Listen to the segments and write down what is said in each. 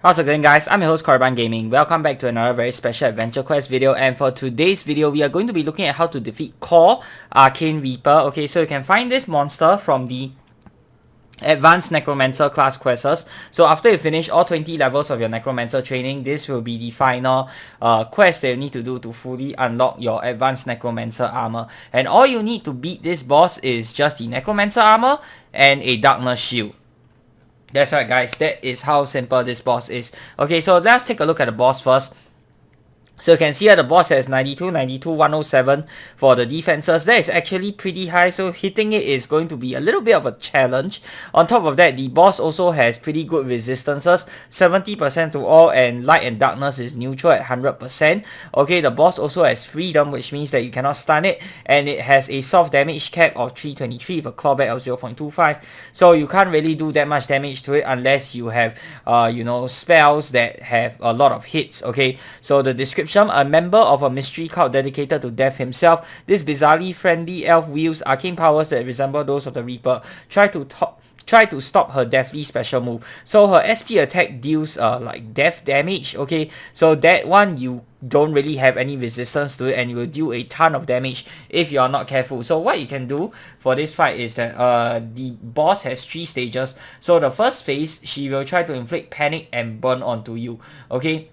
How's it going, guys? I'm your host Korban Gaming. Welcome back to another very special adventure quest video, and for today's video we are going to be looking at how to defeat Core Arcane Reaper. Okay, so you can find this monster from the Advanced Necromancer class quests. So after you finish all 20 levels of your Necromancer training, this will be the final quest that you need to do to fully unlock your Advanced Necromancer armor. And all you need to beat this boss is just the Necromancer armor and a Darkness shield. That's right, guys. That is how simple this boss is. Okay, so let's take a look at the boss first. So you can see that the boss has 92, 92, 107 for the defenses. That is actually pretty high, so hitting it is going to be a little bit of a challenge. On top of that, the boss also has pretty good resistances, 70% to all, and light and darkness is neutral at 100%. Okay, the boss also has freedom, which means that you cannot stun it, and it has a soft damage cap of 323 with a clawback of 0.25. So you can't really do that much damage to it unless you have, spells that have a lot of hits. Okay, so the description: a member of a mystery cult dedicated to death himself, this bizarrely friendly elf wields arcane powers that resemble those of the Reaper. Try to stop her deathly special move. So her SP attack deals like death damage. Okay, so that one you don't really have any resistance to it, and you will deal a ton of damage if you are not careful. So what you can do for this fight is that the boss has 3 stages. So the first phase, she will try to inflict panic and burn onto you. Okay,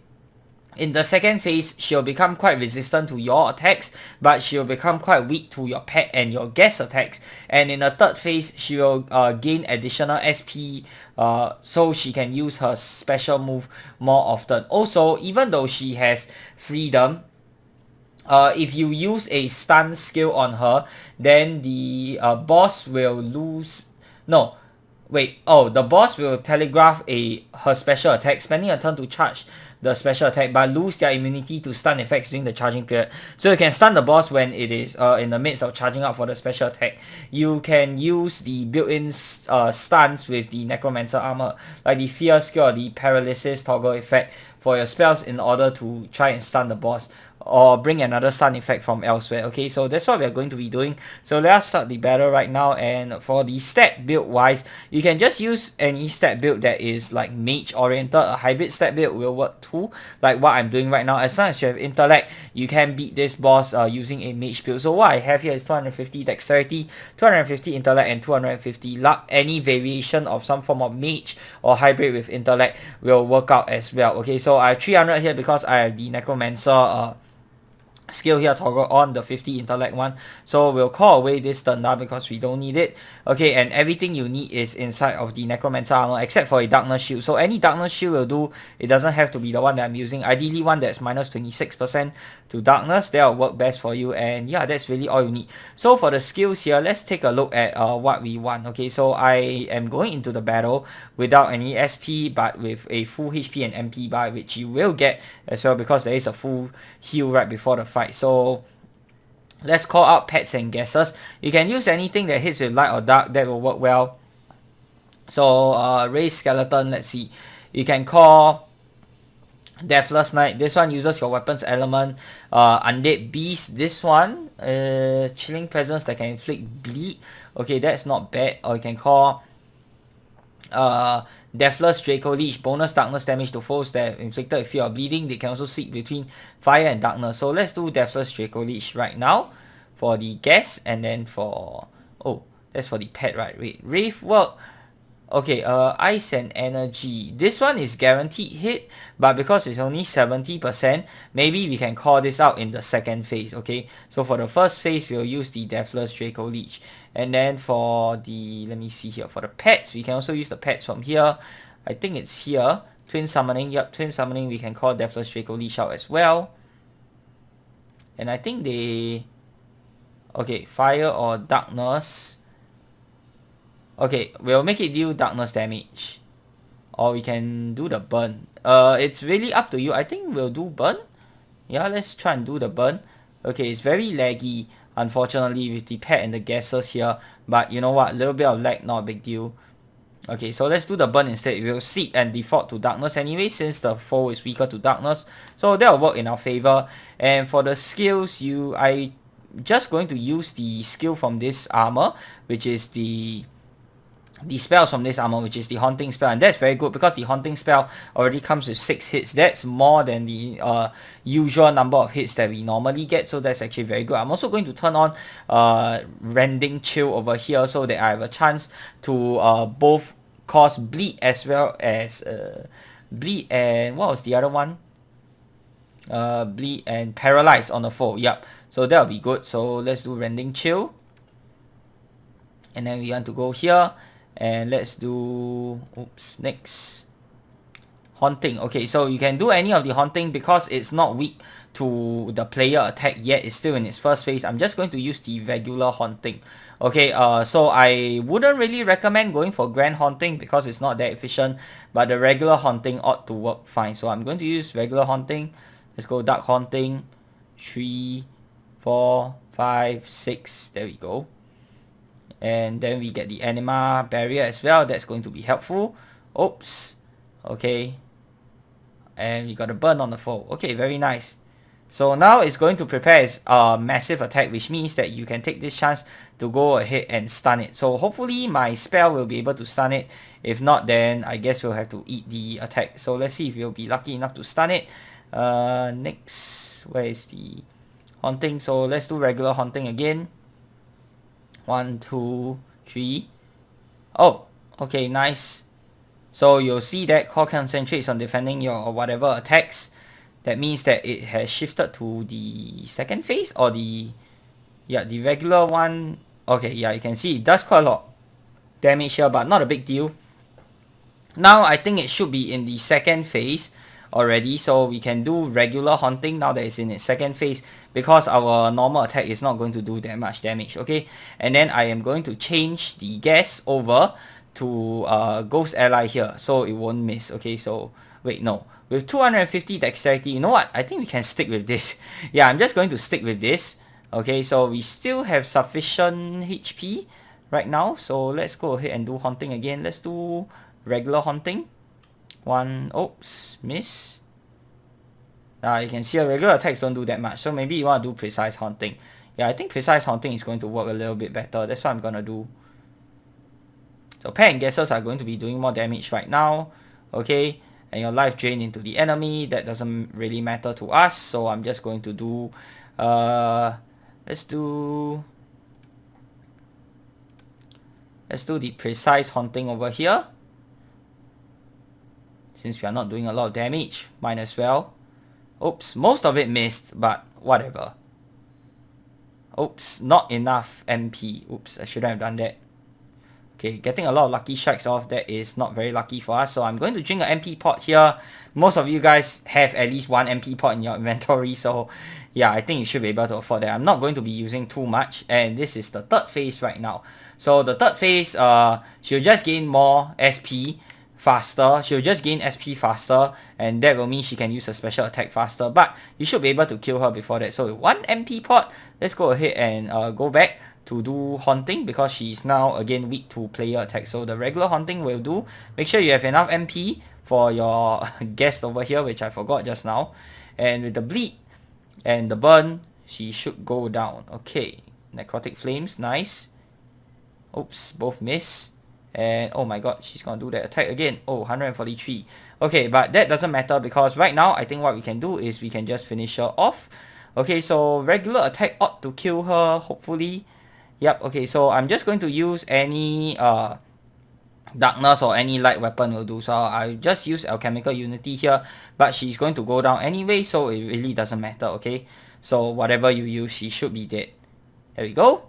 in the second phase, she'll become quite resistant to your attacks, but she'll become quite weak to your pet and your guest attacks. And in the third phase, she will gain additional SP, so she can use her special move more often. Also, even though she has freedom, if you use a stun skill on her, then the boss will lose... No, wait. Oh, the boss will telegraph her special attack, spending a turn to charge the special attack, but lose their immunity to stun effects during the charging period. So you can stun the boss when it is in the midst of charging up for the special attack. You can use the built-in stuns with the Necromancer armor, like the Fear skill or the Paralysis toggle effect for your spells, in order to try and stun the boss or bring another stun effect from elsewhere. Okay, so that's what we are going to be doing. So let us start the battle right now. And for the stat build wise, you can just use any stat build that is like mage oriented. A hybrid stat build will work too, like what I'm doing right now. As long as you have intellect, you can beat this boss using a mage build. So what I have here is 250 dexterity, 250 intellect, and 250 luck. Any variation of some form of mage or hybrid with intellect will work out as well. Okay, so I have 300 here because I have the Necromancer skill here toggle on, the 50 intellect one. So we'll call away this turn now because we don't need it. Okay, and everything you need is inside of the Necromancer armor except for a darkness shield. So any darkness shield will do. It doesn't have to be the one that I'm using. Ideally one that's minus 26% to darkness. That will work best for you. And yeah, that's really all you need. So for the skills here, let's take a look at what we want. Okay, so I am going into the battle without any SP, but with a full HP and MP bar, which you will get as well because there is a full heal right before the fight. So let's call out pets and guesses. You can use anything that hits with light or dark, that will work well. So raised skeleton, let's see. You can call Deathless Knight. This one uses your weapons element. Undead Beast. This one, chilling presence that can inflict bleed. Okay, that's not bad. Or you can call Deathless Draco Leech, bonus darkness damage to foes that inflicted with fear of bleeding. They can also seek between fire and darkness. So let's do Deathless Draco Leech right now for the guess, and then for... oh, that's for the pet, right? Wait, Wraith work. Okay, Ice and Energy. This one is guaranteed hit, but because it's only 70%, maybe we can call this out in the second phase. Okay, so for the first phase, we'll use the Deathless Draco Leech. And then for the, let me see here, for the pets, we can also use the pets from here. I think it's here. Twin Summoning. Yep, Twin Summoning, we can call Deathless Draco Leech out as well. And I think they... okay, Fire or Darkness. Okay, we'll make it deal darkness damage. Or we can do the burn. It's really up to you. I think we'll do burn. Yeah, let's try and do the burn. Okay, it's very laggy, unfortunately, with the pet and the gases here. But you know what? A little bit of lag, not a big deal. Okay, so let's do the burn instead. We'll seek and default to darkness anyway, since the foe is weaker to darkness. So that will work in our favor. And for the skills, I just going to use the skill from this armor, which is the the spells from this armor, which is the haunting spell, and that's very good because the haunting spell already comes with 6 hits. That's more than the usual number of hits that we normally get, so that's actually very good. I'm also going to turn on Rending Chill over here so that I have a chance to both cause bleed as well as bleed, and what was the other one? Bleed and paralyze on the foe. Yep, so that'll be good. So let's do Rending Chill, and then we want to go here. And let's do, next, Haunting. Okay, so you can do any of the Haunting because it's not weak to the player attack yet. It's still in its first phase. I'm just going to use the regular Haunting. Okay, so I wouldn't really recommend going for Grand Haunting because it's not that efficient, but the regular Haunting ought to work fine. So I'm going to use regular Haunting. Let's go Dark Haunting. 3, 4, 5, 6. There we go. And then we get the Anima Barrier as well. That's going to be helpful. Oops. Okay. And we got a burn on the foe. Okay, very nice. So now it's going to prepare its massive attack, which means that you can take this chance to go ahead and stun it. So hopefully my spell will be able to stun it. If not, then I guess we'll have to eat the attack. So let's see if we'll be lucky enough to stun it. Next, where is the Haunting? So let's do regular Haunting again. 1, 2, 3. Oh, okay, nice. So you'll see that Core concentrates on defending your whatever attacks. That means that it has shifted to the second phase or the regular one. Okay, yeah, you can see it does quite a lot damage here, but not a big deal. Now I think it should be in the second phase already, so we can do regular Haunting now that it's in its second phase because our normal attack is not going to do that much damage. Okay, and then I am going to change the gas over to Ghost Ally here so it won't miss. Okay, so wait, no, with 250 dexterity, you know what, I think we can stick with this. Yeah, I'm just going to stick with this. Okay, so we still have sufficient HP right now, so let's go ahead and do Haunting again. Let's do regular Haunting. 1, oops, miss. Now you can see our regular attacks don't do that much, so maybe you want to do Precise Haunting. Yeah, I think Precise Haunting is going to work a little bit better. That's what I'm gonna do. So Pair and Guesses are going to be doing more damage right now. Okay, and your life drain into the enemy, that doesn't really matter to us, so I'm just going to do let's do the Precise Haunting over here. Since we are not doing a lot of damage, might as well. Oops, most of it missed, but whatever. Oops, not enough MP. Oops, I shouldn't have done that. Okay, getting a lot of lucky strikes off, that is not very lucky for us. So I'm going to drink an MP pot here. Most of you guys have at least 1 MP pot in your inventory. So yeah, I think you should be able to afford that. I'm not going to be using too much. And this is the third phase right now. So the third phase, she'll just gain more SP faster. She'll just gain SP faster, and that will mean she can use a special attack faster, but you should be able to kill her before that. So 1 MP pot, let's go ahead and go back to do Haunting because she's now again weak to player attack. So the regular Haunting will do. Make sure you have enough MP for your guest over here, which I forgot just now. And with the bleed and the burn, she should go down. Okay, Necrotic Flames, nice. Oops, both miss. And oh my god, she's gonna do that attack again. Oh, 143. Okay, but that doesn't matter because right now I think what we can do is we can just finish her off. Okay, so regular attack ought to kill her, hopefully. Yep, okay, so I'm just going to use any darkness or any light weapon will do. So I just use Alchemical Unity here, but she's going to go down anyway, so it really doesn't matter. Okay, so whatever you use, she should be dead. There we go.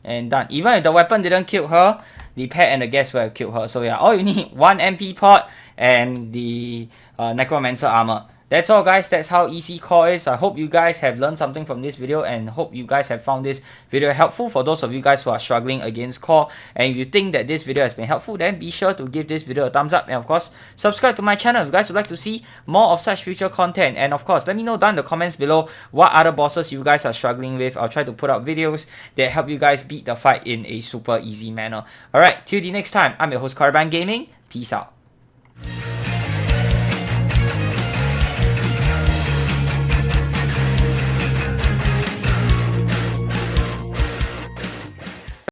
And done. Even if the weapon didn't kill her, the Pair and the Guest will have killed her. So yeah, all you need 1 MP pot and the Necromancer armor. That's all guys, that's how easy core is. I hope you guys have learned something from this video and hope you guys have found this video helpful. For those of you guys who are struggling against core and if you think that this video has been helpful, then be sure to give this video a thumbs up and of course subscribe to my channel if you guys would like to see more of such future content. And of course let me know down in the comments below what other bosses you guys are struggling with. I'll try to put out videos that help you guys beat the fight in a super easy manner. Alright, till the next time, I'm your host Caravan Gaming. Peace out.